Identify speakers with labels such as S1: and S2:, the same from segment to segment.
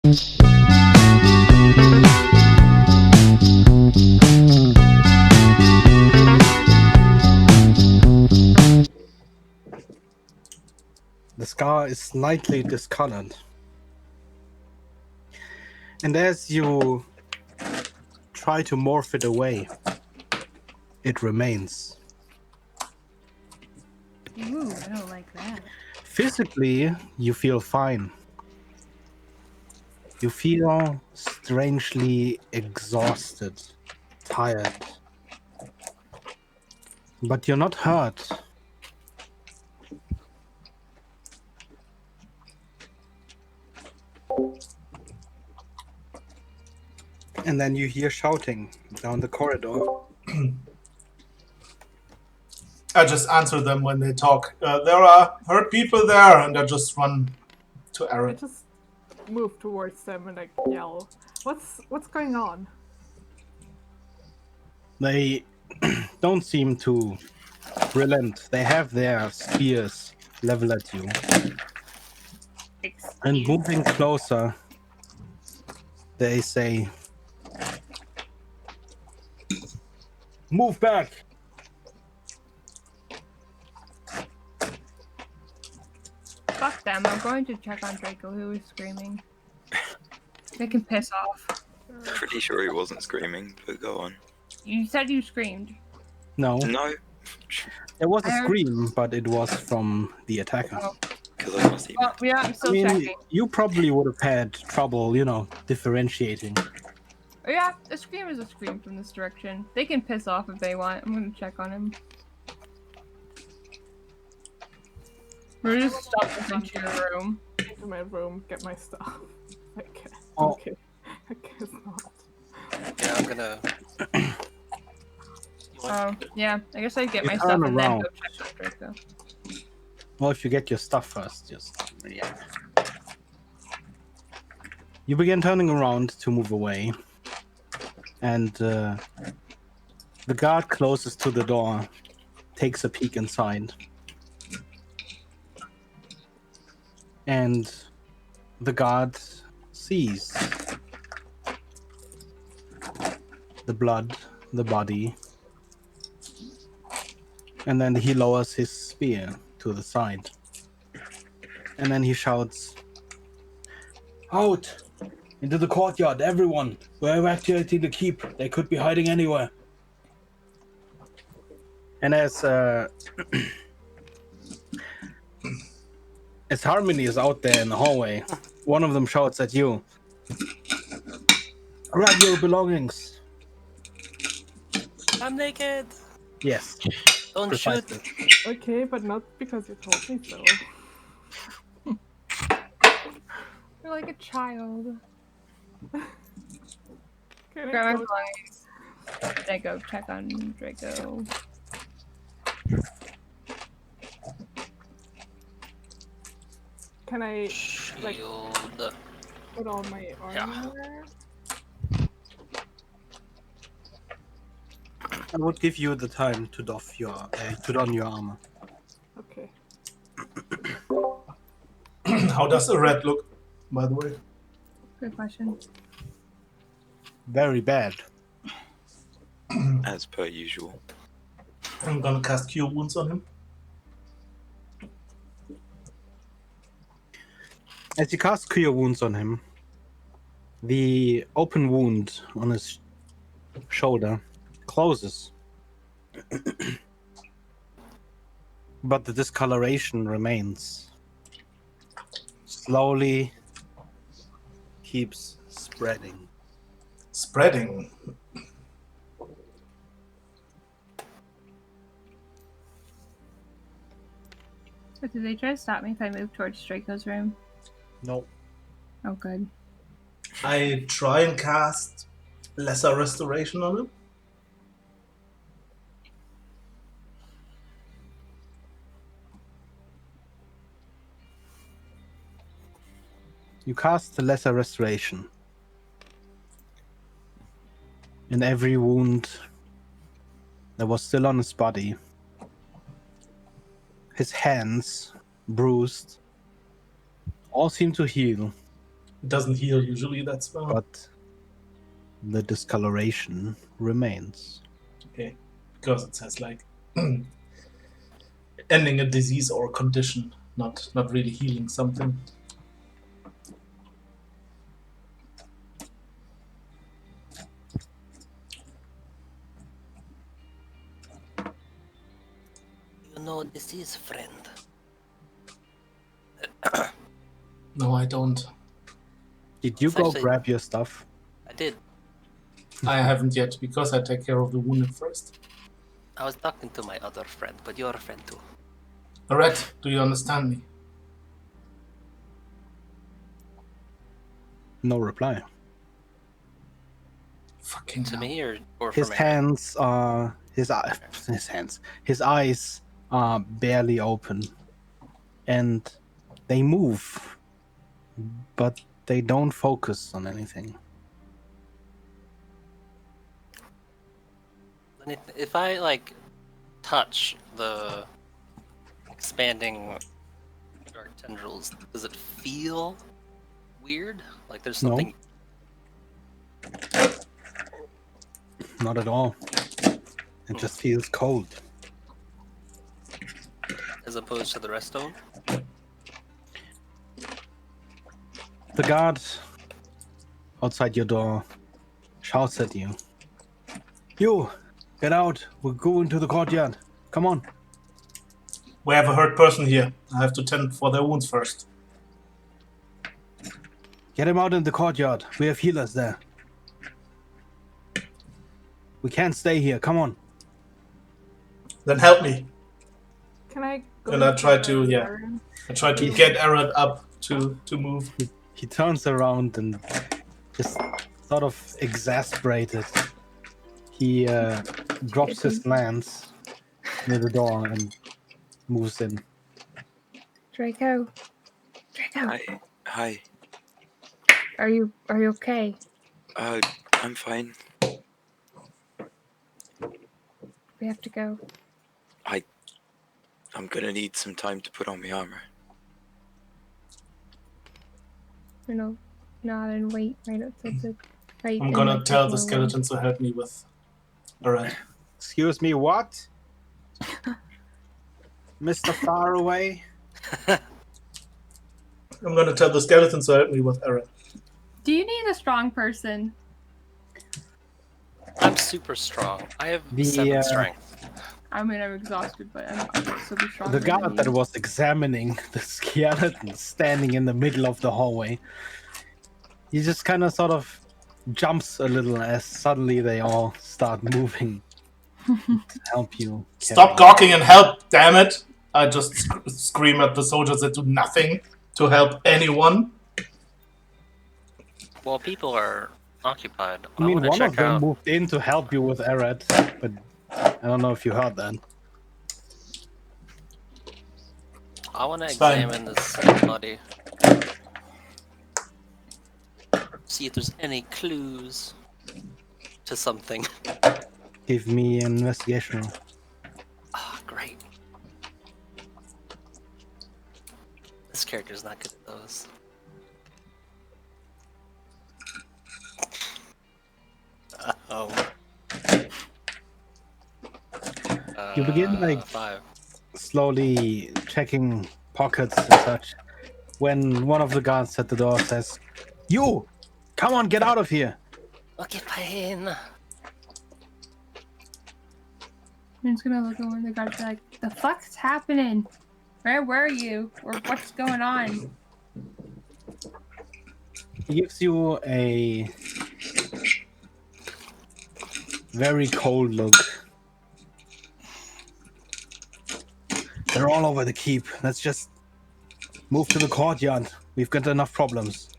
S1: The scar is slightly discolored. And as you try to morph it away, it remains.
S2: Ooh, I don't like that.
S1: Physically, you feel fine. You feel strangely exhausted, tired. But you're not hurt. And then you hear shouting down the corridor.
S3: I just answer them when they talk. There are hurt people there, and I just run to
S4: I
S3: Aaron.
S4: just move towards them and yell, "What's going on?"
S1: They don't seem to relent. They have their spears level at you. And moving closer, they say, "Move back!"
S2: Fuck them. I'm going to check on Draco, who is screaming. They can piss off.
S5: Pretty sure he wasn't screaming, but go on.
S2: You said you screamed.
S1: No.
S5: No.
S1: It was a scream, but it was from the attacker.
S2: Oh.
S5: Well,
S2: yeah, I'm still checking.
S1: You probably would have had trouble, differentiating.
S2: Oh, yeah, a scream is a scream from this direction. They can piss off if they want. I'm gonna check on him. We're just stopping into your room.
S4: Into my room, get my stuff.
S1: Oh.
S4: Okay. I guess not.
S6: Yeah, I'm gonna.
S2: Oh, yeah. I guess I'd get
S1: You
S2: my
S1: turn
S2: stuff and then
S1: around.
S2: go check on Draco.
S1: Well, if you get your stuff first, yeah. You begin turning around to move away, and the guard closest to the door takes a peek inside. And the guard sees the blood, the body, and then he lowers his spear to the side. And then he shouts, "Out! Into the courtyard, everyone! We're evacuating the keep. They could be hiding anywhere." And as Harmony is out there in the hallway, one of them shouts at you, "Grab your belongings."
S6: I'm naked.
S1: Yes.
S6: Don't
S1: Precisely.
S6: shoot.
S4: Okay, but not because you told me so.
S2: You're like a child.
S4: Can I
S2: Grab my
S4: go-
S2: belongings. Then go check on Draco.
S4: Can I
S6: Shield.
S4: put on my armor?
S1: I would give you the time to don your armor.
S4: Okay.
S3: How does a red look, by the way?
S2: Good question.
S1: Very bad.
S5: As per usual.
S3: I'm gonna cast Cure Wounds on him.
S1: As you cast Cure Wounds on him, the open wound on his shoulder closes. But the discoloration remains. Slowly keeps spreading.
S3: Spreading.
S2: So did they try to stop me if I move towards Draco's room?
S1: No.
S2: Oh, good.
S3: I try and cast Lesser Restoration on him.
S1: You cast the Lesser Restoration. In every wound that was still on his body, his hands, bruised, all seem to heal.
S3: It doesn't heal usually that spell.
S1: but the discoloration remains.
S3: Okay, because it says like ending a disease or condition, not really healing something.
S6: You know disease, friend.
S3: No, I don't.
S1: Did you
S6: It's
S1: go
S6: actually-
S1: grab your stuff?
S6: I did.
S3: I haven't yet because I take care of the wounded first.
S6: I was talking to my other friend, but you're a friend too.
S3: Red, do you understand me?
S1: No reply.
S3: Fucking
S6: To
S3: hell.
S6: me or
S1: His
S6: for
S1: hands are his eyes are barely open, and they move, but they don't focus on anything.
S6: If I like touch the expanding dark tendrils, does it feel weird? Like there's
S1: No.
S6: something.
S1: Not at all. It just feels cold.
S6: As opposed to the rest of them?
S1: The guard outside your door shouts at you. You, get out. We're going to the courtyard. Come on.
S3: We have a hurt person here. I have to tend for their wounds first.
S1: Get him out in the courtyard. We have healers there. We can't stay here. Come on.
S3: Then help me.
S4: Can I go?
S3: And I try
S4: the
S3: to, yeah.
S4: garden?
S3: I try to get Arad up to move.
S1: He turns around and just sort of exasperated. He drops his lance near the door and moves in.
S2: Draco.
S5: Hi.
S2: Are you okay?
S5: I'm fine.
S2: We have to go.
S5: I'm gonna need some time to put on my armor.
S2: No, nod and wait right outside the right.
S3: I'm
S2: in
S3: gonna
S2: the
S3: tell the
S2: doorway.
S3: skeletons to help me with Arad.
S1: Excuse me, what? Mr. Faraway?
S3: I'm gonna tell the skeletons to help me with Arad.
S2: Do you need a strong person?
S6: I'm super strong. I have
S1: The,
S6: 7 strength.
S2: I mean, I'm exhausted, but I'm still be strong.
S1: The guard that was examining the skeleton standing in the middle of the hallway, he just kind of sort of jumps a little as suddenly they all start moving to help you.
S3: Stop gawking and help, damn it! I just scream at the soldiers that do nothing to help anyone.
S6: While people are occupied,
S1: I mean,
S6: want to
S1: one
S6: check
S1: of them
S6: out.
S1: moved in to help you with Arad, but I don't know if you heard that.
S6: I want to
S3: It's fine.
S6: examine this body. See if there's any clues to something.
S1: Give me an investigation roll.
S6: Ah, great. This character's not good at those. Oh.
S1: You begin, like,
S6: 5.
S1: slowly checking pockets and such, when one of the guards at the door says, "You! Come on, get out of here!"
S6: Okay, fine.
S2: I'm just gonna look at one of the guards like, the fuck's happening? Where were you? Or what's going on?
S1: He gives you a very cold look. They're all over the keep. Let's just move to the courtyard. We've got enough problems.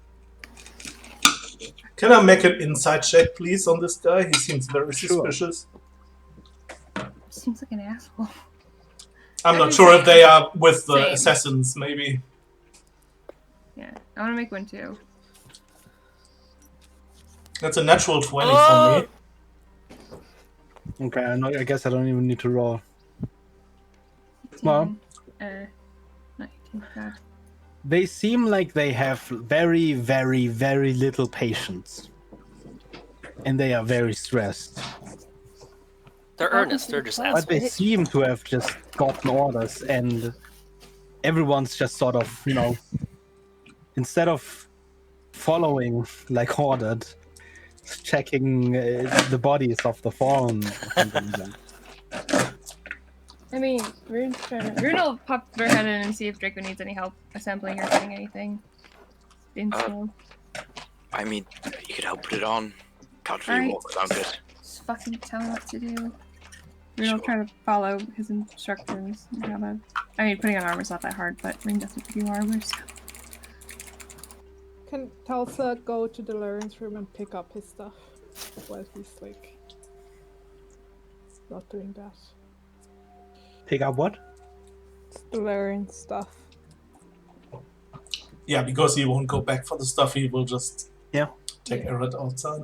S3: Can I make an insight check, please, on this guy? He seems very
S1: Sure.
S3: suspicious.
S2: Seems like an asshole.
S3: I'm
S2: I
S3: not
S2: mean,
S3: sure if
S2: same.
S3: they are with the
S2: Same.
S3: assassins, maybe.
S2: Yeah, I want to make one too.
S3: That's a natural 20 for me.
S1: Okay, I guess I don't even need to roll. Well.
S2: 19, God.
S1: They seem like they have very, very, very little patience. And they are very stressed.
S6: They're
S2: Welcome
S6: earnest.
S2: to
S6: They're
S2: the
S6: just
S2: club.
S1: But they
S6: assholes.
S1: seem to have just gotten orders, and everyone's just sort of, instead of following like ordered, checking the bodies of the fallen or something like that.
S2: I mean, Rune will pop their head in and see if Draco needs any help assembling or getting anything installed.
S5: I mean, you could help put it on. Can't really
S2: Alright.
S5: walk without it.
S2: Just fucking tell me what to do. Rune will
S5: Sure.
S2: try to follow his instructions. I mean, putting on armor's not that hard, but Rune doesn't do armor, so.
S4: Can Telsa go to the Lawrence room and pick up his stuff while he's like not doing that?
S1: Pick up what?
S4: It's the Lawrence stuff.
S3: Yeah, because he won't go back for the stuff. He will just take
S2: Yeah.
S3: it outside.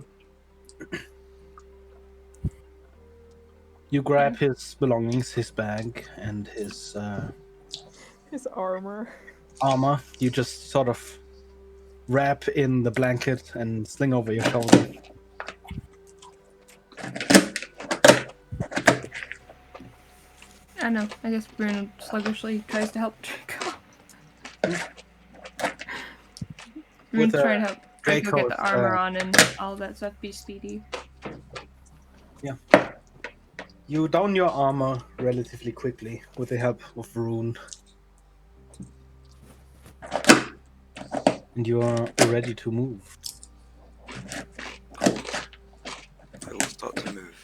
S1: You grab his belongings, his bag, and his
S4: His armor.
S1: armor. You just sort of wrap in the blanket and sling over your shoulder.
S2: I don't know. I guess Rune sluggishly tries to help Draco. Rune's
S1: With,
S2: trying to help Draco get the
S1: Draco's,
S2: armor on and all that stuff, be speedy.
S1: You don your armor relatively quickly with the help of Rune. And you are ready to move.
S5: I will start to move.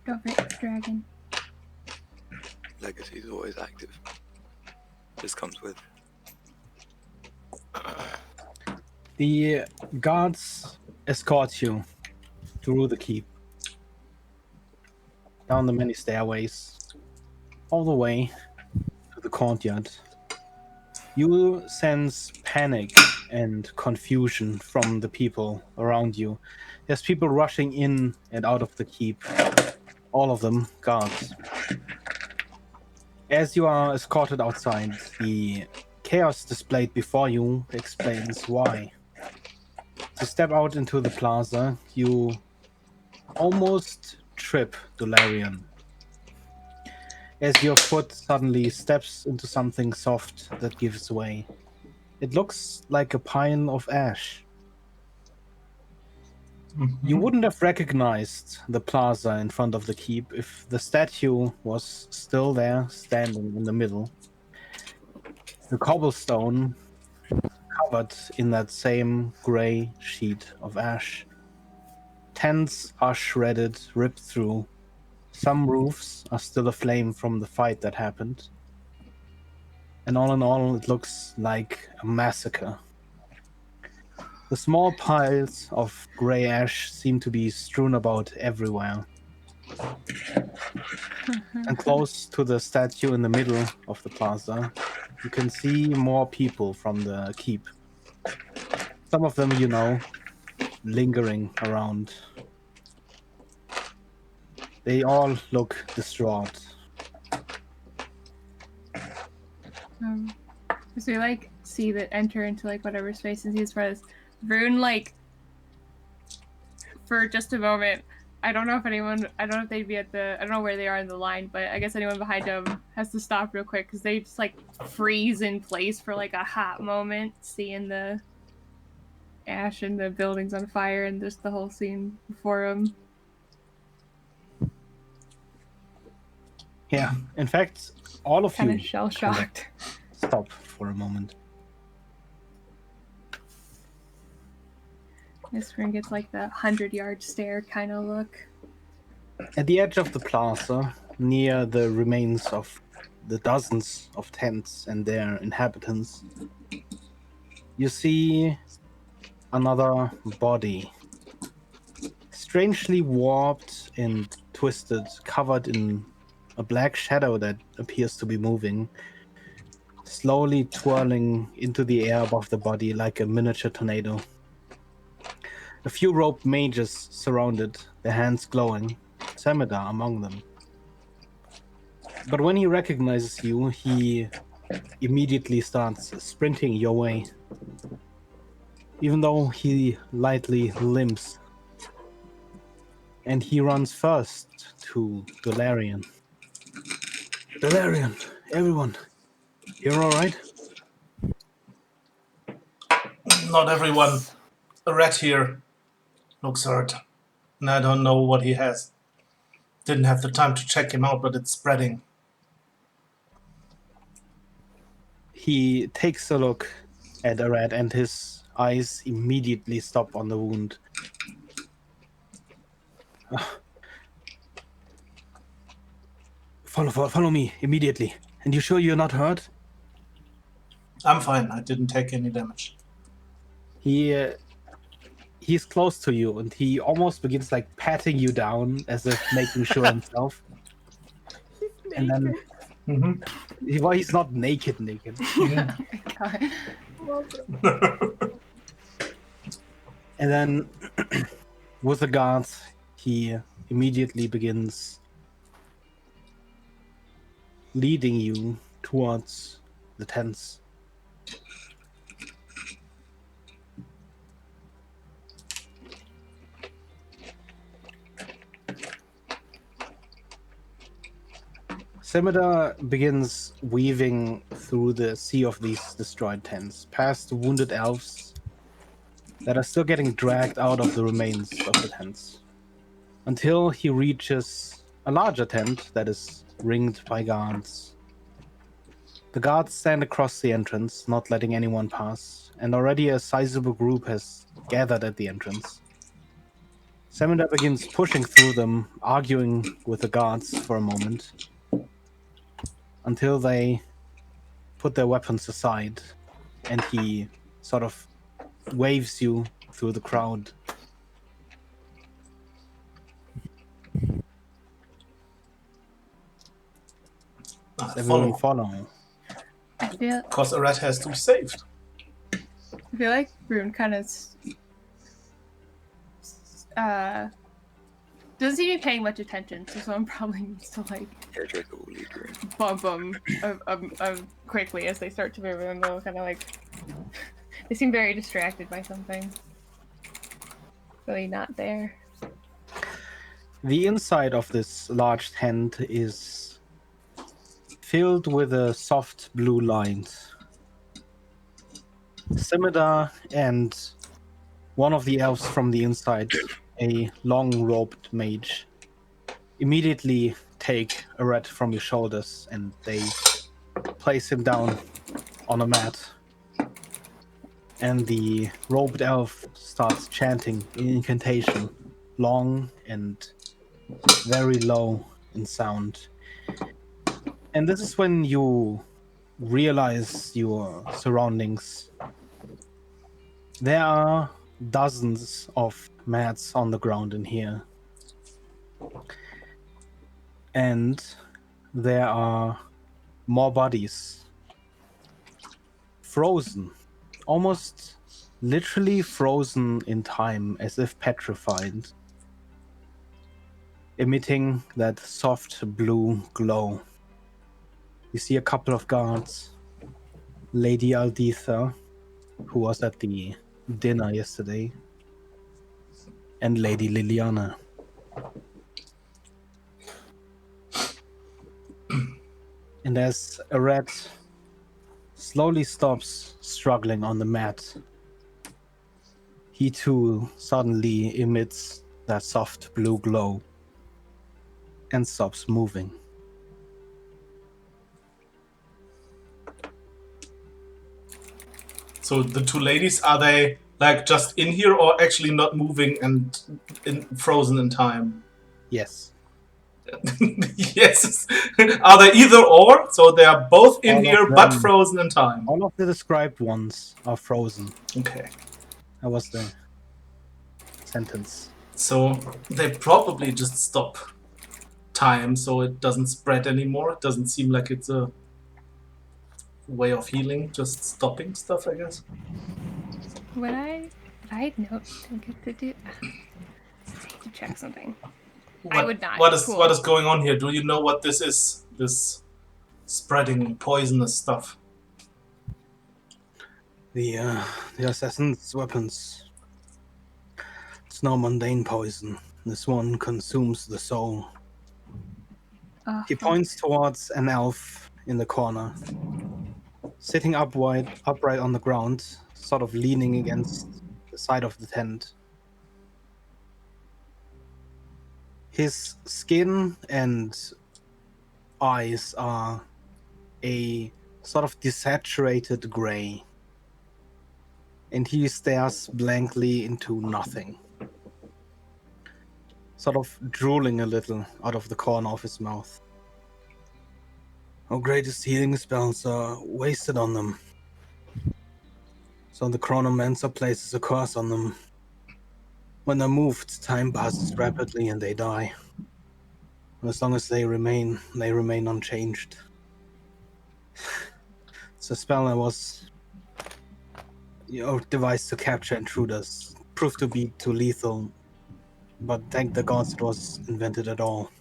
S2: Go for it, dragon.
S5: Legacy is always active. Just comes with.
S1: The guards escort you through the keep, down the many stairways, all the way to the courtyard. You sense panic and confusion from the people around you. There's people rushing in and out of the keep, all of them guards. As you are escorted outside, the chaos displayed before you explains why. To step out into the plaza, you almost trip Dolarian. As your foot suddenly steps into something soft that gives way. It looks like a pile of ash. You wouldn't have recognized the plaza in front of the keep if the statue was still there, standing in the middle. The cobblestone covered in that same gray sheet of ash. Tents are shredded, ripped through. Some roofs are still aflame from the fight that happened. And all in all, it looks like a massacre. The small piles of gray ash seem to be strewn about everywhere. And close to the statue in the middle of the plaza, you can see more people from the keep. Some of them, lingering around. They all look distraught.
S2: So we see that enter into whatever space and sees for us. Rune for just a moment. I don't know if they'd be I don't know where they are in the line, but I guess anyone behind them has to stop real quick because they just freeze in place for a hot moment, seeing the ash and the buildings on fire and just the whole scene before them.
S1: Yeah, in fact, all of
S2: Kind
S1: you
S2: of shell shocked.
S1: stop for a moment.
S2: This Rune gets the 100-yard stare kind of look.
S1: At the edge of the plaza, near the remains of the dozens of tents and their inhabitants, you see another body. Strangely warped and twisted, covered in a black shadow that appears to be moving. slowly twirling into the air above the body like a miniature tornado. A few robed mages surrounded, their hands glowing, Semida among them. But when he recognizes you, he immediately starts sprinting your way, even though he lightly limps. And he runs first to Galarian. Galarian, everyone, you're alright?
S3: Not everyone. A rat here looks hurt. And I don't know what he has. Didn't have the time to check him out, but it's spreading.
S1: He takes a look at the rat and his eyes immediately stop on the wound. Follow me immediately. And you sure you're not hurt?
S3: I'm fine. I didn't take any damage.
S1: He's close to you and he almost begins like patting you down as if making sure himself.
S4: He's
S1: And then
S4: naked.
S1: well, he's not naked.
S2: Oh my god.
S1: And then with the guards, he immediately begins leading you towards the tents. Semida begins weaving through the sea of these destroyed tents, past wounded elves that are still getting dragged out of the remains of the tents, until he reaches a larger tent that is ringed by guards. The guards stand across the entrance, not letting anyone pass, and already a sizable group has gathered at the entrance. Semida begins pushing through them, arguing with the guards for a moment, until they put their weapons aside, and he sort of waves you through the crowd. Everyone follow.
S2: I feel
S3: Because a rat has to be saved.
S2: like Rune kind of doesn't seem to be paying much attention, so someone probably needs to like bump them quickly as they start to move, and they'll kind of like they seem very distracted by something. Really not there.
S1: The inside of this large tent is filled with a soft blue light. Semida and one of the elves from the inside, a long-robed mage, immediately take a rat from your shoulders and they place him down on a mat. And the robed elf starts chanting an incantation, long and very low in sound. And this is when you realize your surroundings. There are dozens of mats on the ground in here. And there are more bodies. Frozen. Almost literally frozen in time, as if petrified. Emitting that soft blue glow. You see a couple of guards. Lady Alditha, who was at the dinner yesterday, and Lady Liliana. And as a rat slowly stops struggling on the mat, he too suddenly emits that soft blue glow and stops moving.
S3: So the two ladies, are they like just in here or actually not moving and frozen in time?
S1: Yes.
S3: Yes. Are they either or? So they are both in
S1: All
S3: here
S1: of
S3: but
S1: them.
S3: frozen in time.
S1: All of the described ones are frozen.
S3: Okay.
S1: That was the sentence.
S3: So they probably just stop time so it doesn't spread anymore. It doesn't seem like it's a way of healing? Just stopping stuff, I guess.
S2: Would I note to get to do? I need to check something. I would not.
S3: What is
S2: Cool.
S3: what is going on here? Do you know what this is? This spreading poisonous stuff.
S1: The assassin's weapons. It's no mundane poison. This one consumes the soul. He points towards an elf in the corner, sitting upright on the ground, sort of leaning against the side of the tent. His skin and eyes are a sort of desaturated gray, and he stares blankly into nothing, sort of drooling a little out of the corner of his mouth. Our greatest healing spells are wasted on them. So the Chronomancer places a curse on them. When they're moved, time passes rapidly and they die. As long as they remain unchanged. It's a spell that was devised to capture intruders. Proved to be too lethal, but thank the gods it was invented at all.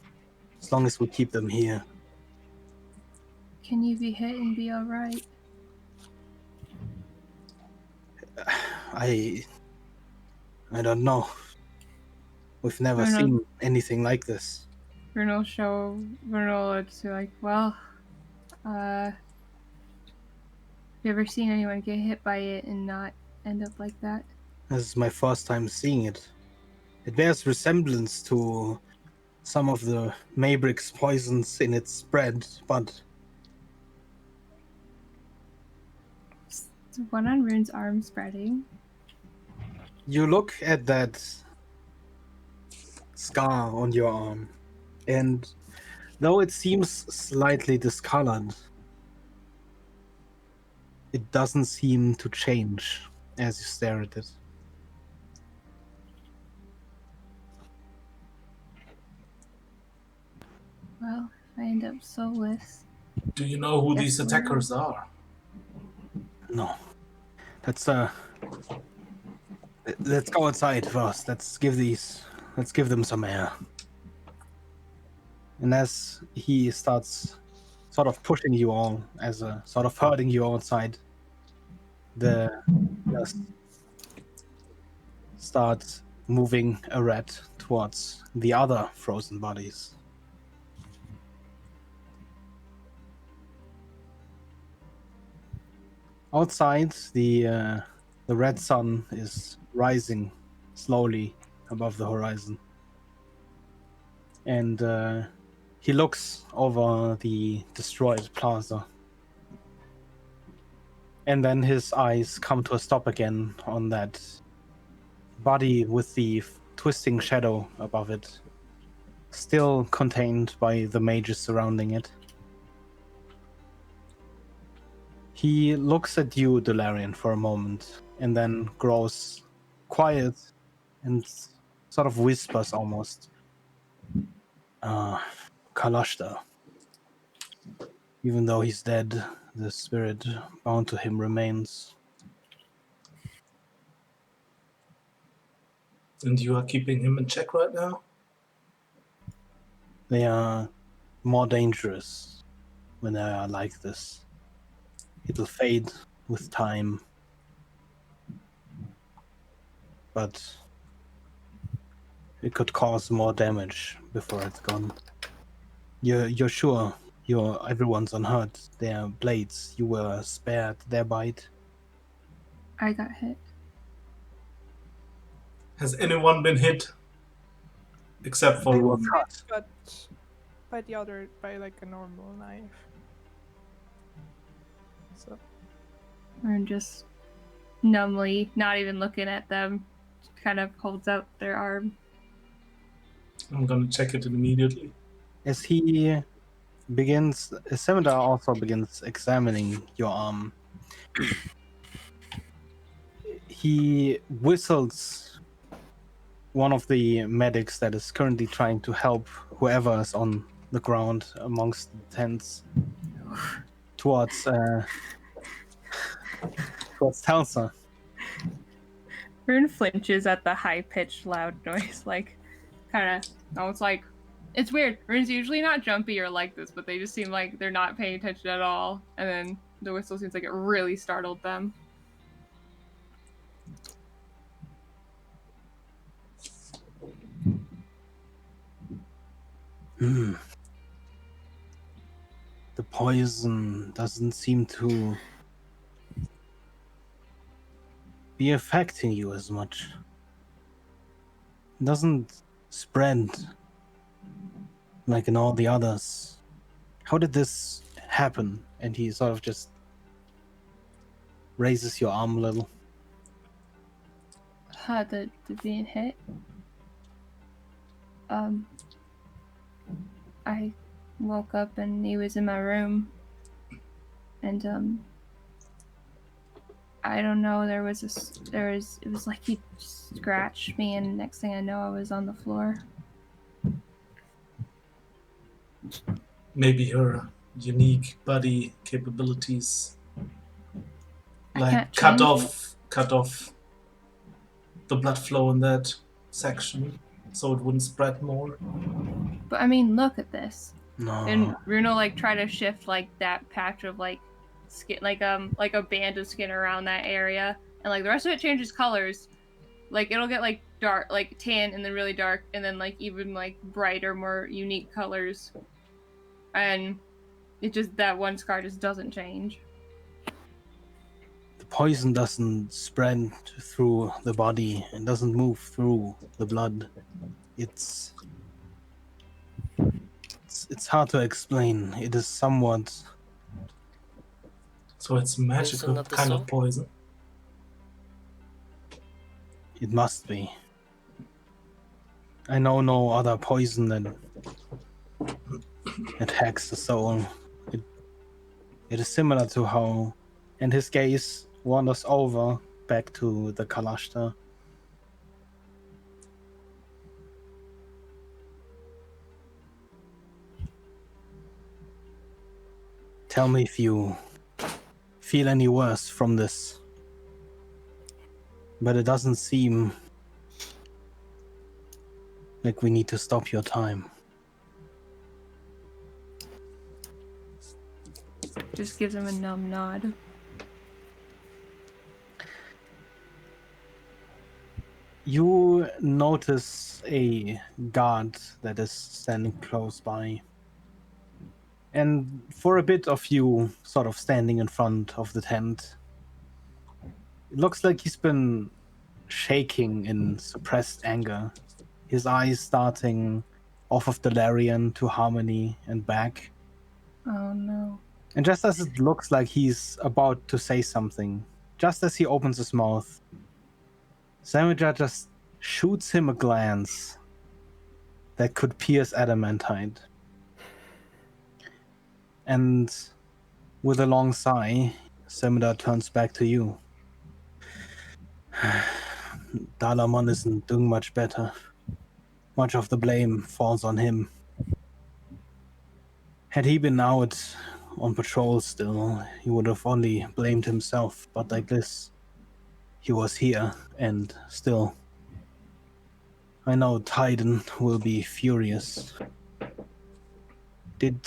S1: As long as we keep them here.
S2: Can you be hit and be alright?
S1: I don't know. We've never
S2: I don't
S1: seen anything like this.
S2: Bruno it's like, well, have you ever seen anyone get hit by it and not end up like that?
S1: This is my first time seeing it. It bears resemblance to some of the Maybrick's poisons in its spread, but
S2: Is one on Rune's arm spreading?
S1: you look at that scar on your arm, and though it seems slightly discolored, it doesn't seem to change as you stare at it.
S2: Well, if I end up soulless.
S3: Do you know who these
S2: Definitely.
S3: attackers are?
S1: No. Let's go outside first. Let's give them some air. And as he starts sort of pushing you all, as a sort of herding you outside, just start moving a rat towards the other frozen bodies. Outside, the red sun is rising slowly above the horizon. And he looks over the destroyed plaza. And then his eyes come to a stop again on that body with the twisting shadow above it, still contained by the mages surrounding it. He looks at you, Delarian, for a moment, and then grows quiet and sort of whispers almost. Kalashta. Even though he's dead, the spirit bound to him remains.
S3: And you are keeping him in check right now?
S1: They are more dangerous when they are like this. It'll fade with time. But it could cause more damage before it's gone. You're sure everyone's unhurt. Their blades, you were spared their bite.
S2: I got hit.
S3: Has anyone been hit? Except for
S1: They were
S3: Rune.
S1: cut.
S4: But by like a normal knife. So
S2: Rune just numbly, not even looking at them, kind of holds out their arm.
S3: I'm gonna check it immediately.
S1: As he begins, Scimitar also begins examining your arm. He whistles one of the medics that is currently trying to help whoever is on the ground amongst the tents towards Towards Telsa.
S2: Rune flinches at the high-pitched, loud noise, like, kind of, almost like, it's weird. Rune's usually not jumpy or like this, but they just seem like they're not paying attention at all. And then the whistle seems like it really startled them.
S1: Hmm. The poison doesn't seem to be affecting you as much. It doesn't spread like in all the others. How did this happen? And he sort of just raises your arm a little.
S2: The being hit. I woke up and he was in my room. And I don't know, it was like he scratched me, and next thing I know I was on the floor.
S3: Maybe her unique body capabilities,
S2: I
S3: like
S2: can't
S3: cut
S2: change
S3: off the blood flow in that section, so it wouldn't spread more.
S2: But I mean, look at this.
S1: No.
S2: And Bruno like try to shift like that patch of like skin, like a band of skin around that area, and like the rest of it changes colors. Like it'll get like dark, like tan, and then really dark, and then like even like brighter, more unique colors. And it just, that one scar just doesn't change.
S1: The poison doesn't spread through the body and doesn't move through the blood. It's hard to explain. It is somewhat.
S3: So it's magical
S6: Poison of the
S3: kind
S6: soul?
S3: of poison.
S1: It must be. I know no other poison that attacks the soul. It is similar to how, and his gaze wanders over back to the Kalashta. Tell me if you feel any worse from this. But it doesn't seem like we need to stop your time.
S2: Just gives him a numb nod.
S1: You notice a guard that is standing close by. And for a bit of you sort of standing in front of the tent, it looks like he's been shaking in suppressed anger. His eyes starting off of the Larian to Harmony and back.
S2: Oh no.
S1: And just as it looks like he's about to say something, just as he opens his mouth, Samija just shoots him a glance that could pierce adamantite. And with a long sigh, Samida turns back to you. Dalamon isn't doing much better. Much of the blame falls on him. Had he been out on patrol still, he would have only blamed himself, but like this, he was here, and still. I know Titan will be furious. Did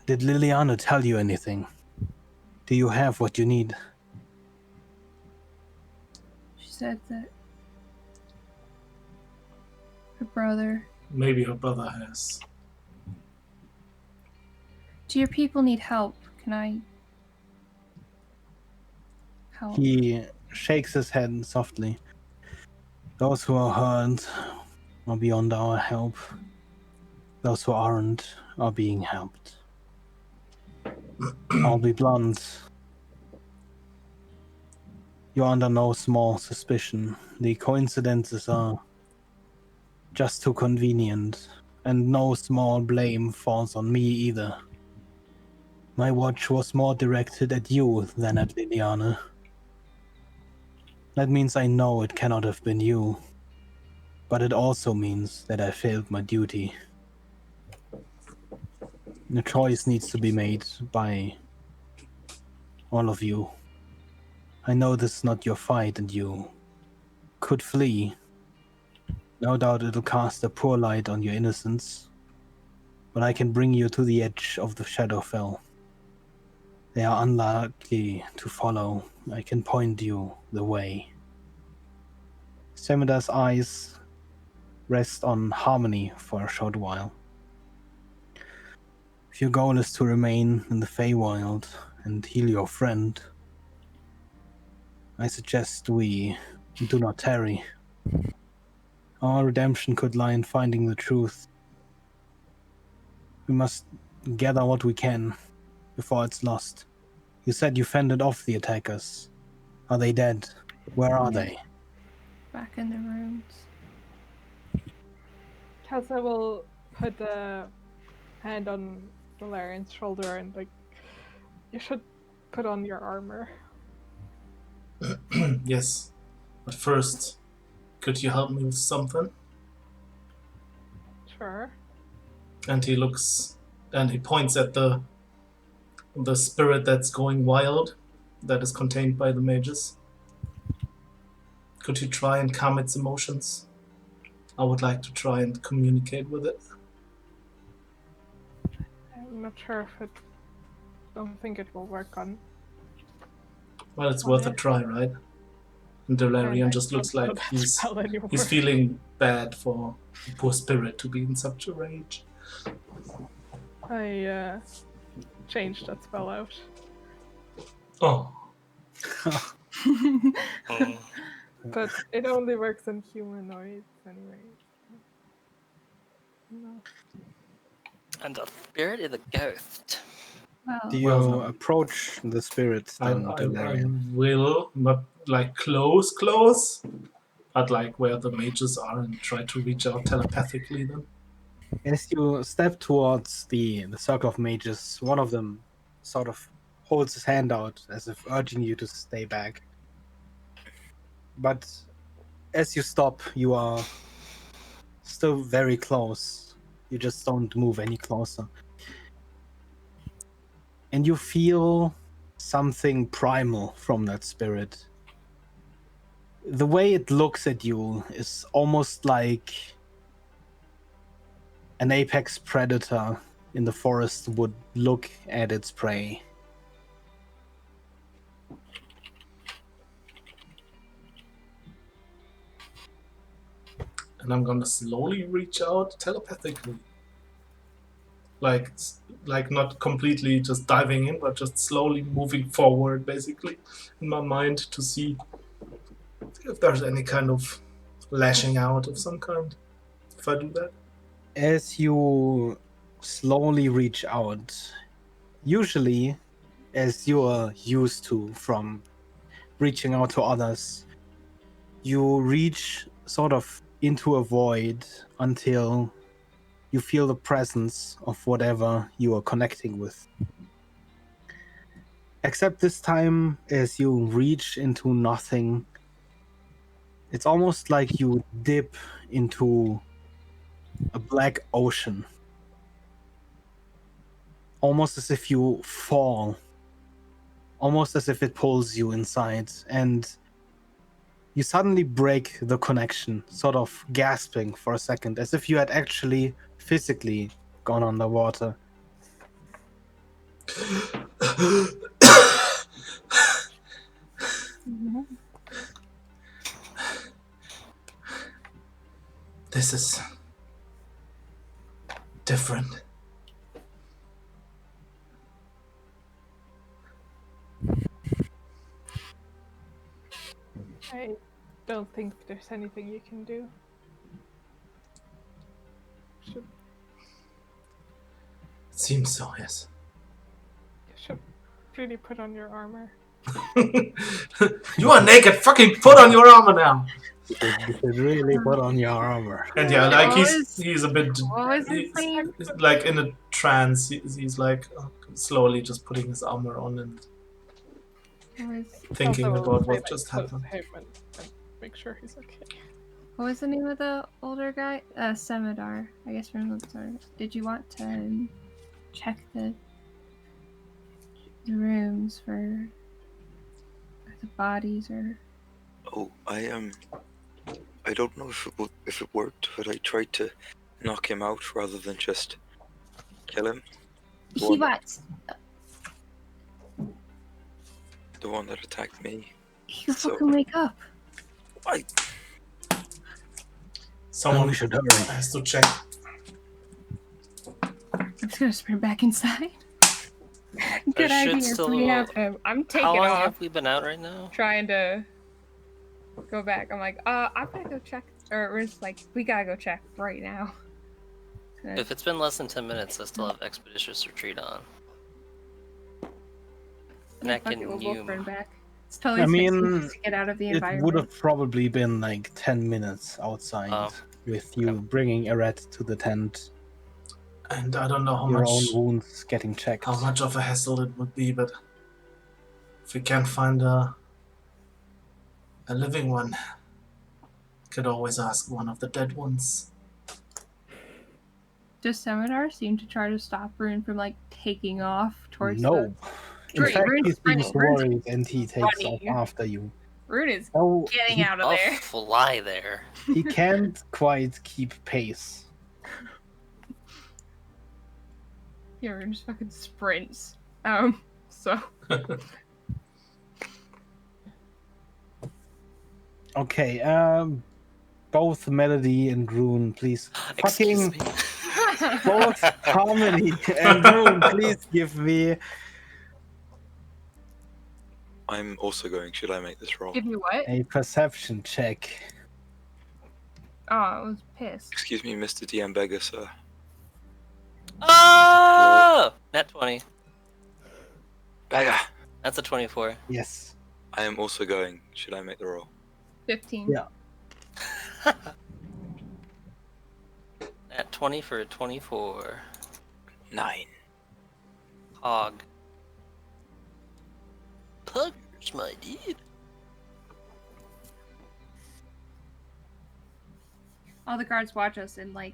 S1: Liliana tell you anything? Do you have what you need?
S2: She said that her brother.
S3: Maybe her brother has.
S2: Do your people need help? Can I help?
S1: He shakes his head softly. Those who are hurt are beyond our help. Those who aren't are being helped. I'll be blunt. You're under no small suspicion. The coincidences are just too convenient, and no small blame falls on me either. My watch was more directed at you than at Liliana. That means I know it cannot have been you, but it also means that I failed my duty. The choice needs to be made by all of you. I know this is not your fight and you could flee. No doubt it'll cast a poor light on your innocence, but I can bring you to the edge of the Shadowfell. They are unlikely to follow. I can point you the way. Semedar's eyes rest on Harmony for a short while. If your goal is to remain in the Feywild and heal your friend, I suggest we do not tarry. Our redemption could lie in finding the truth. We must gather what we can before it's lost. You said you fended off the attackers. Are they dead? Where are
S2: Yeah.
S1: they?
S2: Back in the rooms.
S4: Kelsa will put a hand on Valerian's shoulder and like, you should put on your armor.
S3: Yes, but first, could you help me with something?
S4: Sure.
S3: And he looks, and he points at the spirit that's going wild, that is contained by the mages. Could you try and calm its emotions? I would like to try and communicate with it.
S4: I'm not sure if it. Don't think it will work on.
S3: Well, it's worth a try, right? And Delarian
S4: And
S3: just
S4: I
S3: looks
S4: don't know
S3: like
S4: that
S3: he's
S4: spell anymore.
S3: feeling bad for the poor spirit to be in such a rage.
S4: I changed that spell out.
S3: Oh,
S6: Mm.
S4: But it only works on humanoids anyway. No.
S6: And the spirit is a ghost.
S2: Well,
S1: Do you
S3: Well,
S1: approach the spirit
S3: I
S1: then, Delarian?
S3: will not like close, but like where the mages are and try to reach out telepathically then.
S1: As you step towards the circle of mages, one of them sort of holds his hand out as if urging you to stay back. But as you stop, you are still very close. You just don't move any closer. And you feel something primal from that spirit. The way it looks at you is almost like an apex predator in the forest would look at its prey.
S3: And I'm gonna slowly reach out telepathically. Like not completely just diving in, but just slowly moving forward, basically, in my mind to see if there's any kind of lashing out of some kind. If I do that.
S1: As you slowly reach out, usually, as you are used to from reaching out to others, you reach sort of into a void until you feel the presence of whatever you are connecting with. Except this time, as you reach into nothing, it's almost like you dip into a black ocean. Almost as if you fall. Almost as if it pulls you inside. And you suddenly break the connection, sort of gasping for a second, as if you had actually physically gone underwater.
S3: This is different.
S4: I don't think there's anything you can do. Should,
S3: It seems so, yes.
S4: you should really put on your armor.
S3: You are naked. Fucking put on your armor now.
S1: You should really put on your armor.
S3: And yeah, like
S2: What
S3: he's a bit
S2: what was his name?
S3: he's like in a trance. He's like slowly just putting his armor on and thinking
S4: Also,
S3: about
S4: stay,
S3: what
S4: like,
S3: just
S4: close to
S3: happened.
S4: him and make sure he's okay.
S2: What was the name of the older guy? Semidar. I guess from Luxor. Did you want to check the rooms for the bodies or?
S5: Oh, I don't know if it worked, but I tried to knock him out rather than just kill him.
S2: He bots.
S5: The one that attacked me.
S2: He'll
S5: So-
S2: fucking wake up.
S3: Someone
S1: we should hurry.
S3: has to check.
S2: I'm just gonna sprint back inside. Good
S6: should
S2: idea.
S6: still-
S2: We have him. I'm taking
S6: How long
S2: off.
S6: have we been out right now?
S2: Trying to go back. I'm like, I'm gonna go check. Or we're just like, we gotta go check right now.
S6: If it's been less than 10 minutes, I still have Expeditious Retreat on. And I
S2: Fuck it,
S6: can
S2: we'll both
S6: you.
S2: run back. It's totally
S1: I
S2: sexy
S1: mean,
S2: to get out of the
S1: It
S2: environment.
S1: would have probably been like 10 minutes outside
S6: Oh,
S1: with you bringing Eret to the tent,
S3: And I don't know how
S1: your
S3: much
S1: own wounds getting checked.
S3: how much of a hassle it would be, but if we can't find a living one, could always ask one of the dead ones.
S2: Does Seminar seem to try to stop Rune from like taking off towards
S1: No. In
S2: Right,
S1: fact,
S2: Rune's
S1: he seems
S2: running, Rune's
S1: worried and he takes off
S2: running.
S1: after you.
S2: Rune is
S1: Oh,
S2: getting
S1: he,
S2: out of
S6: I'll
S2: there.
S6: fly there.
S1: he can't quite keep pace.
S2: Yeah, Rune just fucking sprints. So
S1: Okay, both Melody and Rune, please.
S6: Excuse
S1: Fucking
S6: me.
S1: both Harmony and Rune, please give me
S5: I'm also going. Should I make this roll?
S2: give me what?
S1: a perception check.
S2: Oh, I was pissed.
S5: Excuse me, Mr. DM Beggar, sir.
S6: Oh! Nat 20.
S5: Beggar!
S6: That's a 24.
S1: Yes.
S5: I am also going. Should I make the roll?
S2: 15.
S1: Yeah.
S6: Nat 20 for a 24.
S5: 9.
S6: Hog. Puggers, my dude.
S2: All the guards watch us and like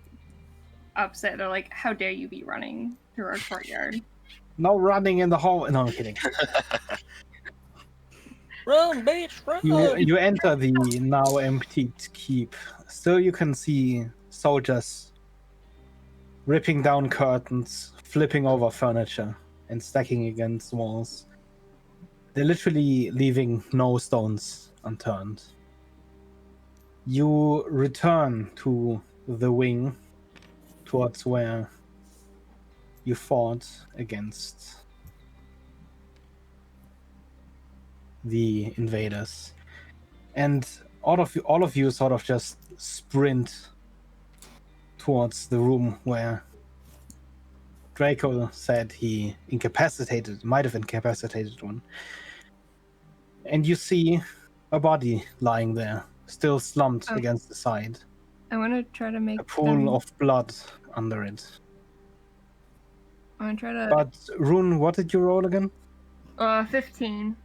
S2: upset. They're like, "How dare you be running through our courtyard?"
S1: No running in the hall. No, I'm kidding.
S6: Run, bitch, run!
S1: You enter the now emptied keep. Still, you can see soldiers ripping down curtains, flipping over furniture, and stacking against walls. They're literally leaving no stones unturned. You return to the wing towards where you fought against the invaders, and all of you sort of just sprint towards the room where Draco said he might have incapacitated one. And you see a body lying there, still slumped
S2: Oh.
S1: against the side.
S2: I want to try to make
S1: A pool
S2: them-
S1: of blood under it.
S2: I want to try to.
S1: But Rune, what did you roll again?
S2: 15.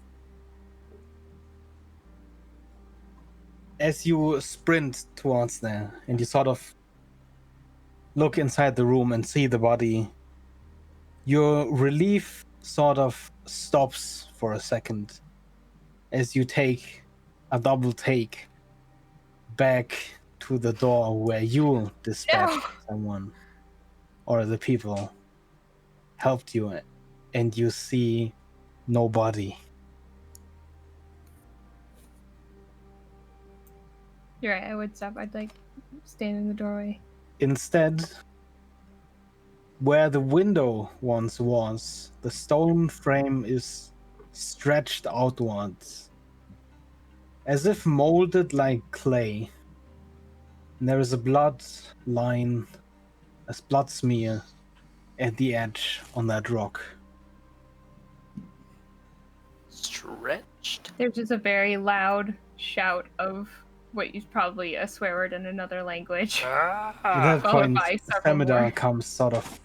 S1: As you sprint towards there and you sort of look inside the room and see the body, your relief sort of stops for a second as you take a double take back to the door where you dispatched
S2: No.
S1: someone, or the people helped you, and you see nobody.
S2: You're right. I would stop. I'd like stand in the doorway.
S1: Instead, where the window once was, the stone frame is stretched outwards, as if molded like clay. And there is a blood line, a blood smear at the edge on that rock.
S6: Stretched.
S2: There's just a very loud shout of what is probably a swear word in another language.
S1: At
S6: Ah.
S1: that
S2: followed
S1: point,
S2: by several
S1: Femida
S2: more.
S1: comes sort of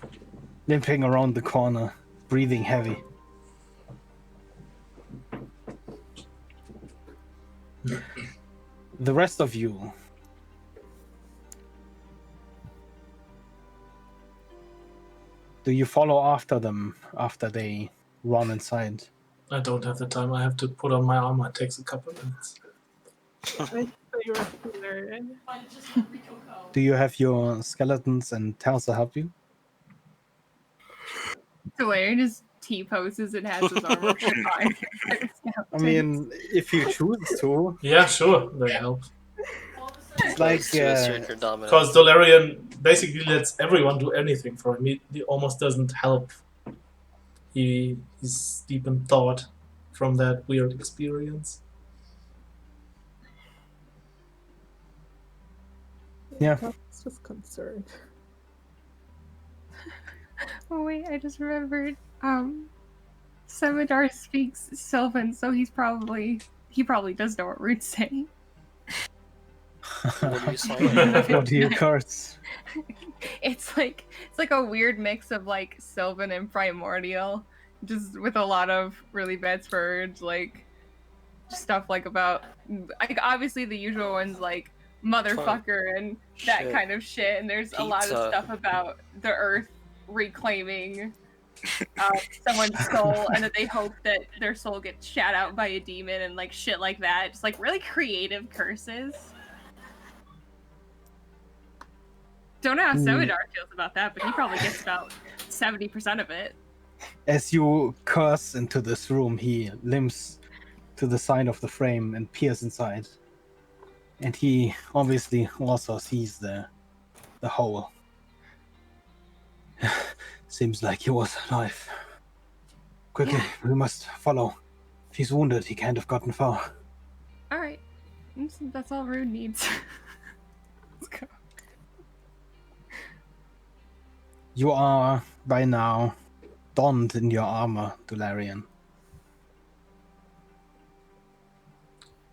S1: limping around the corner, breathing heavy. The rest of you, do you follow after them after they run inside?
S3: I don't have the time. I have to put on my armor. It takes a couple minutes.
S4: I say rescue Larian.
S1: Do you have your skeletons and Telsa help you?
S2: Valerian just T-poses and has his armor put on.
S1: I mean, if you choose to.
S3: Yeah, sure, they help.
S1: It's like
S6: To assert your dominance.
S3: Because Dolarian basically lets everyone do anything for him. He almost doesn't help. He's deep in thought from that weird experience.
S1: Yeah.
S4: It's just concerned.
S2: Oh wait, I just remembered. Semadar speaks Sylvan, so he probably does know what Root's saying.
S6: What are you saying?
S1: What are your cards?
S2: It's like a weird mix of like Sylvan and Primordial, just with a lot of really bad spurge, like stuff like about like obviously the usual ones like motherfucker and that
S6: Shit.
S2: kind of shit, and there's a lot of
S6: Pizza.
S2: stuff about the Earth reclaiming someone's soul, and that they hope that their soul gets shat out by a demon and like shit like that. Just like really creative curses. Don't know how Semadar feels about that, but he probably gets about 70% of it.
S1: As you curse into this room, he limps to the side of the frame and peers inside. And he obviously also sees the hole. Seems like he was alive. Quickly, we must follow. If he's wounded, he can't have gotten far.
S2: Alright. That's all Rune needs. Let's go.
S1: You are, by now, donned in your armor, Dolarian.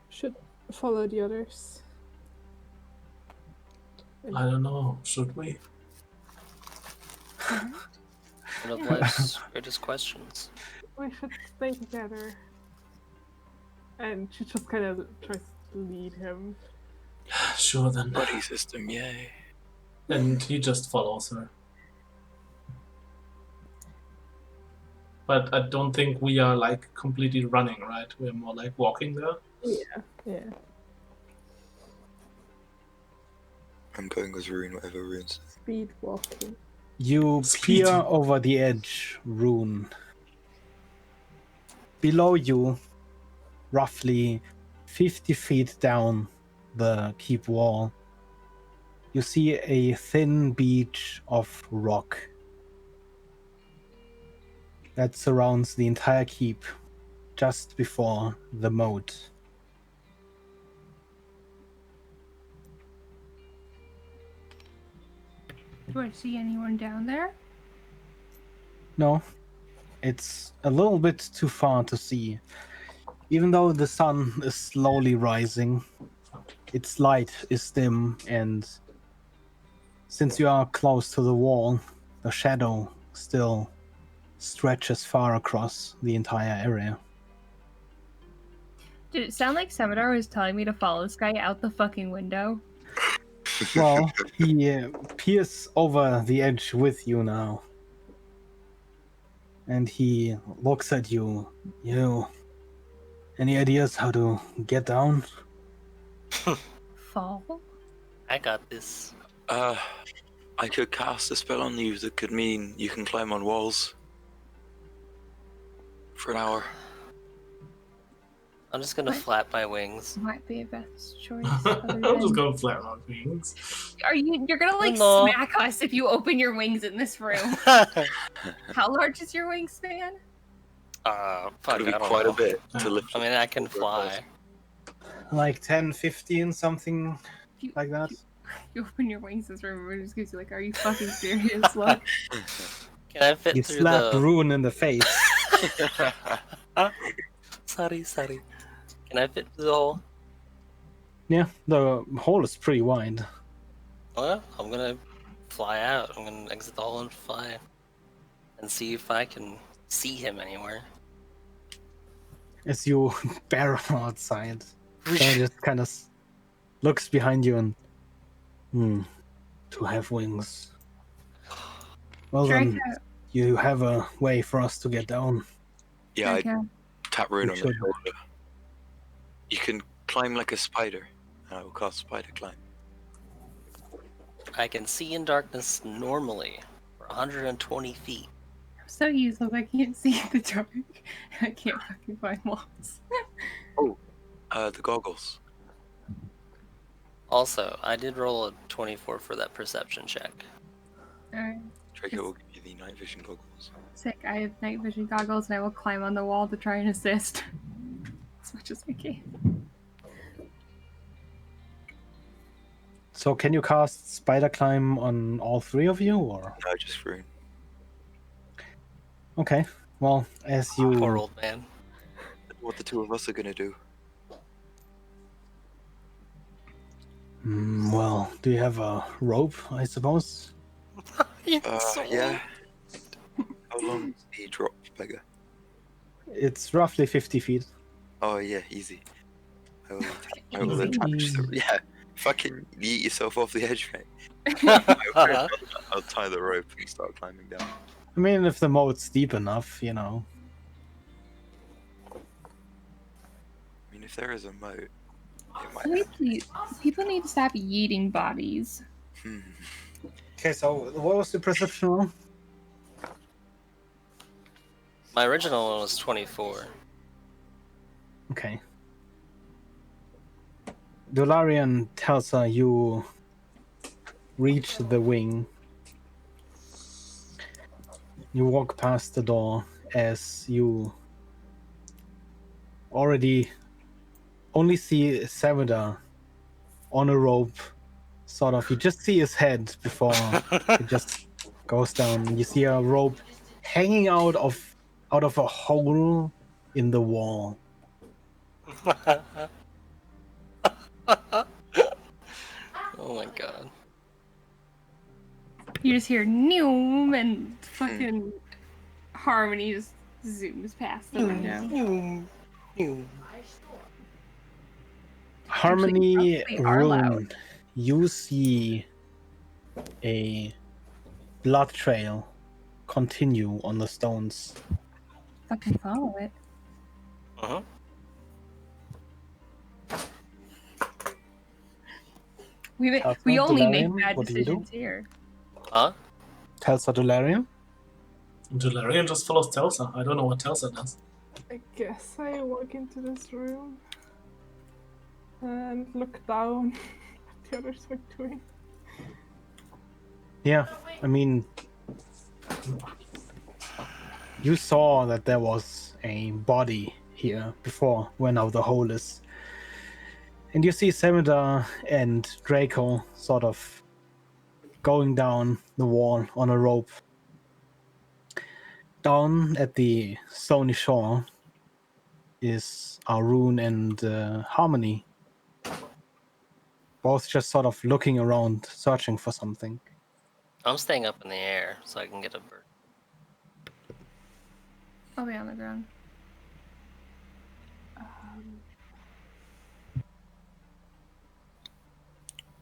S4: Should follow the others.
S3: I don't know. Should we?
S6: One of life's greatest questions.
S4: We should stay together. And she just kind of tries to lead him.
S3: Sure then.
S5: Buddy system, yay.
S3: And he just follows her. But I don't think we are like completely running, right? We're more like walking there.
S4: Yeah.
S5: I'm going with Rune, whatever Rune says.
S4: Speed walking.
S1: You
S3: Speed.
S1: peer over the edge, Rune. Below you, roughly 50 feet down the keep wall, you see a thin beach of rock that surrounds the entire keep just before the moat.
S2: Do I see anyone down there?
S1: No, it's a little bit too far to see. Even though the sun is slowly rising, its light is dim, and since you are close to the wall, the shadow still stretches far across the entire area.
S2: Did it sound like Semadar was telling me to follow this guy out the fucking window?
S1: Well, he peers over the edge with you now. And he looks at you. You. Any ideas how to get down?
S2: Fall?
S6: I got this.
S5: I could cast a spell on you that could mean you can climb on walls. For an hour.
S6: I'm just gonna
S2: What?
S6: flap my wings.
S2: Might be a best choice.
S3: I'm just going flat on wings.
S2: You're gonna like
S6: No.
S2: smack us if you open your wings in this room. How large is your wingspan?
S6: Fuck,
S5: Could
S6: I
S5: be
S6: don't
S5: quite
S6: know.
S5: a bit to lift.
S6: I mean, I can fly.
S1: Like 10, 15, something
S2: You,
S1: like that?
S2: you open your wings in this room, it just gives you like, are you fucking serious? Look.
S6: Can I fit
S1: You
S6: through
S1: slap
S6: the...
S1: Rune in the face.
S6: Sorry. Can I fit through the hole?
S1: Yeah, the hole is pretty wide.
S6: Well, I'm gonna fly out. I'm gonna exit the hole and fly. And see if I can see him anywhere.
S1: As you barrel outside, he just kind of looks behind you and, to have wings. Well then,
S2: Draco.
S1: you have a way for us to get down.
S5: Yeah,
S2: Draco.
S5: Tap Rune
S1: You
S5: on the
S1: should.
S5: shoulder. You can climb like a spider, and I will cast Spider Climb.
S6: I can see in darkness normally for 120 feet.
S2: I'm so useless. I can't see in the dark. I can't fucking find walls.
S5: The goggles.
S6: Also, I did roll a 24 for that perception check.
S2: Alright.
S5: Draco will give you the night vision goggles.
S2: Sick. I have night vision goggles and I will climb on the wall to try and assist. As much as I can.
S1: So can you cast Spider Climb on all three of you, or?
S5: No, just Rune.
S1: Okay. Well, as you
S6: Poor old man.
S5: What the two of us are gonna do?
S1: Well, do you have a rope, I suppose?
S5: Yeah. How long is the drop, beggar?
S1: It's roughly 50 feet.
S5: Oh yeah, easy. I will attach the fucking yeet yourself off the edge, mate. I'll tie the rope and start climbing down.
S1: I mean, if the moat's deep enough, you know.
S5: I mean, if there is a moat, it might.
S2: People need to stop yeeting bodies.
S1: Okay, so what was the perception roll?
S6: My original one was 24.
S1: Okay. Dolarian tells her you reach the wing. You walk past the door as you already only see Savida on a rope. Sort of. You just see his head before it just goes down. You see a rope hanging out of a hole in the wall.
S6: Oh my god.
S2: You just hear Noom and fucking Harmony just zooms past the window.
S1: Harmony
S2: Actually, are loud.
S1: Rune, you see a blood trail continue on the stones.
S2: Fucking follow it.
S6: Uh-huh.
S2: We only make
S1: Dolarian,
S2: bad
S1: what do you do?
S2: decisions here.
S6: Huh?
S1: Tells Dolarian.
S3: Dolarian just follows Telsa. I don't know what Telsa does.
S4: I guess I walk into this room and look down at the others are doing.
S1: Yeah, I mean, you saw that there was a body here before when now the hole is. And you see Semida and Draco sort of going down the wall on a rope. Down at the stony shore is Arun and Harmony. Both just sort of looking around, searching for something.
S6: I'm staying up in the air so I can get a bird.
S2: I'll be on the ground.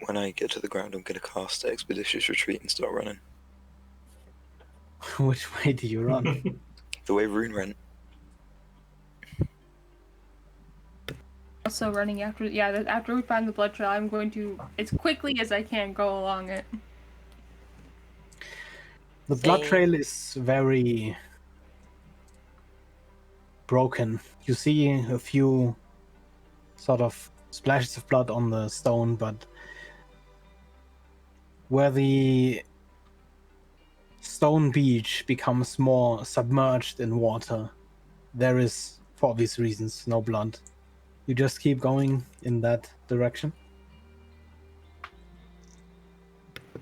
S5: When I get to the ground, I'm gonna cast Expeditious Retreat and start running.
S1: Which way do you run?
S5: The way Rune ran.
S2: Also running after, after we find the blood trail, I'm going to, as quickly as I can, go along it.
S1: The blood
S6: Same.
S1: trail is very broken. You see a few sort of splashes of blood on the stone, but where the stone beach becomes more submerged in water, there is, for obvious reasons, no blood. You just keep going in that direction.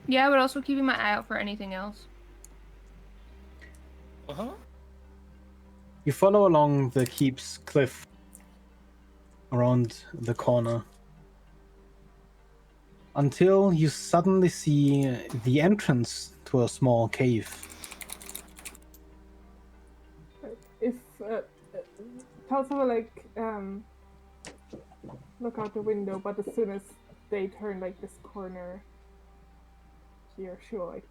S2: Yeah, but also keeping my eye out for anything else.
S6: Uh-huh.
S1: You follow along the keep's cliff around the corner until you suddenly see the entrance to a small cave.
S4: If Telsa will look out the window, but as soon as they turn this corner here, she'll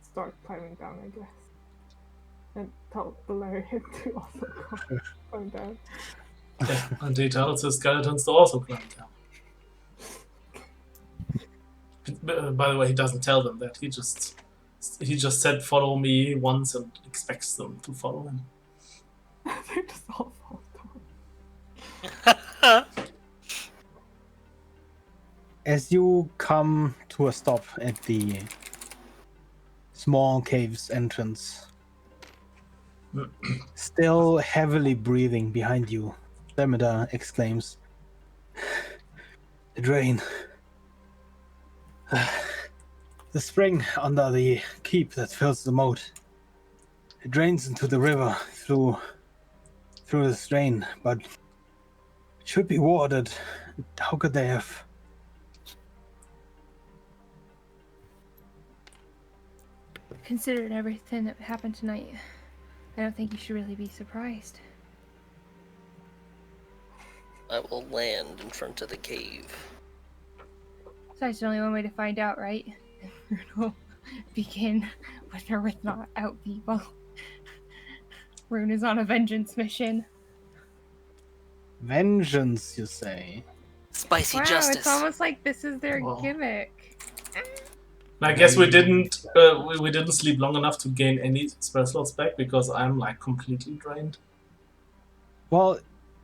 S4: start climbing down, I guess.
S6: 'Cause, like, I don't know.
S4: If she sees something.
S6: If I see something, I can.
S1: Okay.
S6: I can.
S4: and tell Valerian to also climb down.
S3: Yeah, and he tells the skeletons to also climb down. By the way, he doesn't tell them that. He just said follow me once and expects them to follow him.
S4: They just all fall down.
S1: As you come to a stop at the small cave's entrance, still heavily breathing behind you, Demeter exclaims, "The drain. The spring under the keep that fills the moat. It drains into the river through this drain, but it should be watered. How could they have?"
S2: Considering everything that happened tonight, I don't think you should really be surprised.
S6: I will land in front of the cave.
S2: Besides, there's only one way to find out, right? We'll begin with or without people. Rune is on a vengeance mission.
S1: Vengeance, you say?
S6: Spicy
S2: Wow,
S6: justice.
S2: it's almost like this is their
S3: Wow.
S2: gimmick.
S3: I guess we didn't we didn't sleep long enough to gain any spell slots back because I'm like completely drained.
S1: Well,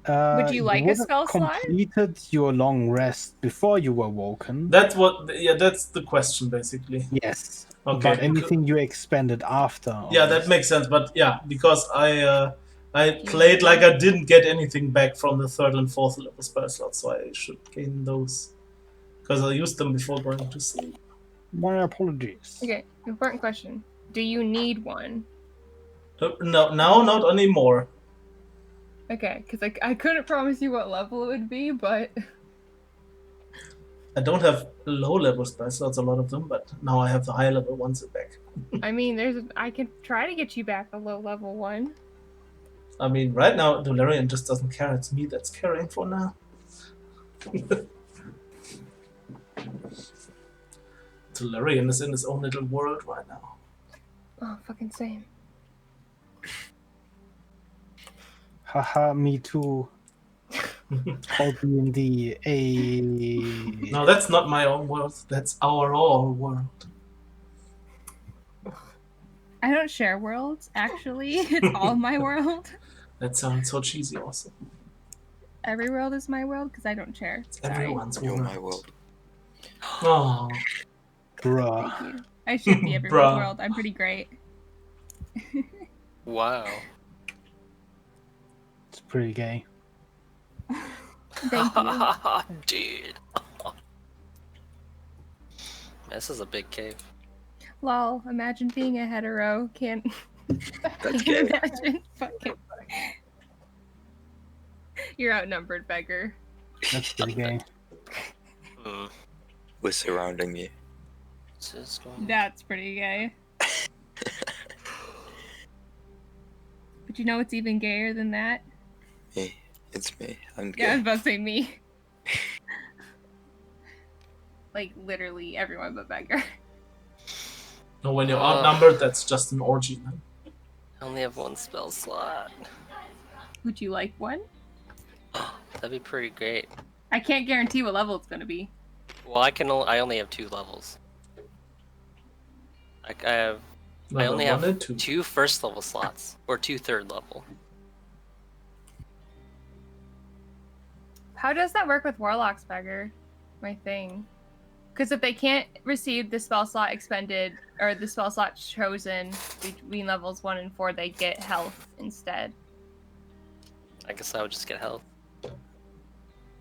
S2: Would you like a
S1: would have
S2: spell slot?
S1: completed your long rest before you were woken.
S3: That's the question basically.
S1: Yes.
S3: Okay.
S1: But anything you expended after.
S3: Yeah, that makes sense. But yeah, because I played like I didn't get anything back from the 3rd and 4th level spell slots, so I should gain those because I used them before going to sleep.
S1: My apologies.
S2: Okay, important question. Do you need one?
S3: No, now not anymore.
S2: Okay, because I couldn't promise you what level it would be, but
S3: I don't have low level spell slots, a lot of them, but now I have the high level ones back.
S2: I mean, I can try to get you back a low level one.
S3: I mean, right now, Valerian just doesn't care. It's me that's caring for now. Valerian is in his own little world right now.
S2: Oh, fucking same.
S1: Haha, me too. Called D&D a...
S3: No, that's not my own world. That's our all world.
S2: I don't share worlds, actually. It's all my world.
S3: That sounds so cheesy also.
S2: Every world is my world because I don't share.
S3: It's
S2: Sorry.
S3: everyone's
S5: You're
S3: world.
S5: my world.
S3: Oh,
S1: Bruh.
S2: Thank you. I should be everyone's
S3: Bruh.
S2: world. I'm pretty great.
S6: Wow.
S1: It's pretty gay.
S2: Thank you.
S6: Dude. This is a big cave.
S2: Lol, imagine being a hetero. Can't
S5: That's gay.
S2: imagine fucking. You're outnumbered, beggar.
S1: That's pretty gay.
S6: Hmm.
S5: We're surrounding you.
S6: This is going...
S2: That's pretty gay. But you know what's even gayer than that?
S5: Hey, it's me. I'm
S2: Yeah, I was
S5: gay.
S2: about to say me. Like literally everyone but beggar.
S3: no, when you're outnumbered, that's just an orgy, man.
S6: I only have one spell slot.
S2: Would you like one?
S6: That'd be pretty great.
S2: I can't guarantee what level it's gonna be.
S6: Well, I only have 2 levels. I have I
S3: Level
S6: only
S3: 1
S6: have
S3: and 2.
S6: 2 first level slots or 2 third level.
S2: How does that work with warlocks, beggar? My thing. Because if they can't receive the spell slot expended or the spell slot chosen between levels 1 and 4, they get health instead.
S6: I guess I would just get health.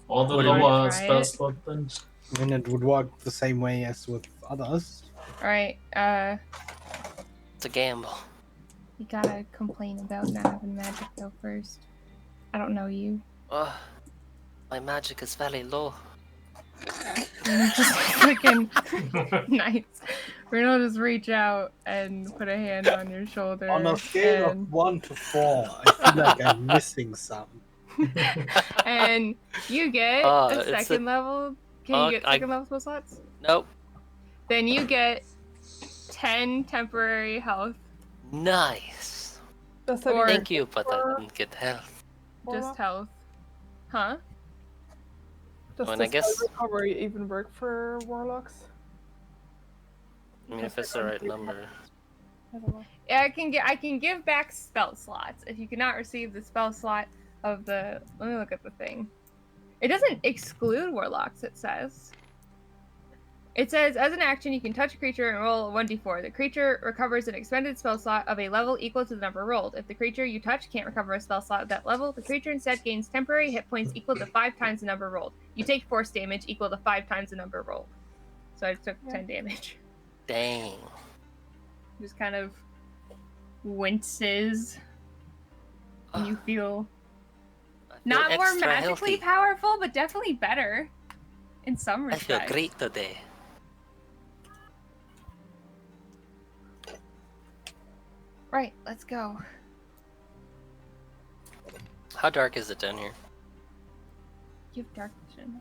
S3: All the
S1: Would you
S3: lower
S2: try
S3: spell
S2: it?
S3: slot then.
S1: I mean, it would work the same way as with others.
S2: Alright,
S6: It's a gamble.
S2: you gotta complain about not having magic though first. I don't know you.
S6: Oh, my magic is very low.
S2: Just fucking nice. We're gonna just reach out and put a hand on your shoulder.
S1: On a scale
S2: and,
S1: of 1 to 4, I feel like I'm missing some.
S2: and you get
S6: Oh,
S2: a
S6: it's a-
S2: second level. Can you get second level spell slots?
S6: Nope.
S2: Then you get 10 temporary health.
S6: Nice.
S4: Does that
S2: Or-
S4: even
S6: Thank you, but I
S4: for
S6: didn't get health.
S2: Just
S4: warlock?
S2: health. Huh?
S4: Does
S6: Well,
S4: the
S6: I guess-
S4: spell recovery even work for warlocks?
S6: I mean, if it's the right number.
S4: I don't know.
S2: Yeah, I can give back spell slots if you cannot receive the spell slot of the. Let me look at the thing. It doesn't exclude warlocks. It says. It says, as an action, you can touch a creature and roll a 1d4. The creature recovers an expended spell slot of a level equal to the number rolled. If the creature you touch can't recover a spell slot at that level, the creature instead gains temporary hit points equal to 5 times the number rolled. You take force damage equal to 5 times the number rolled. So I took 10 damage.
S6: Dang.
S2: Just kind of winces. And you feel
S6: I feel
S2: not more
S6: extra
S2: magically
S6: healthy.
S2: powerful, but definitely better in some
S6: I feel
S2: respects.
S6: great today.
S2: Right, let's go.
S6: How dark is it down here?
S2: You have dark vision.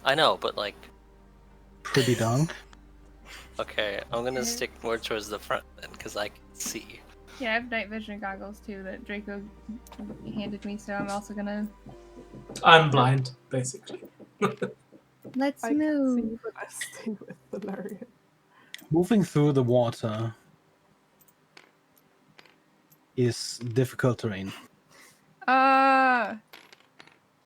S6: I know, but like,
S1: Pretty dark.
S6: okay, I'm gonna stick more towards the front then, because I can see.
S2: Yeah, I have night vision goggles too that Draco handed me, so I'm also gonna.
S3: I'm blind, basically.
S2: Let's
S4: I can
S2: move.
S4: see, but I stay with Valerian.
S1: Moving through the water is difficult terrain.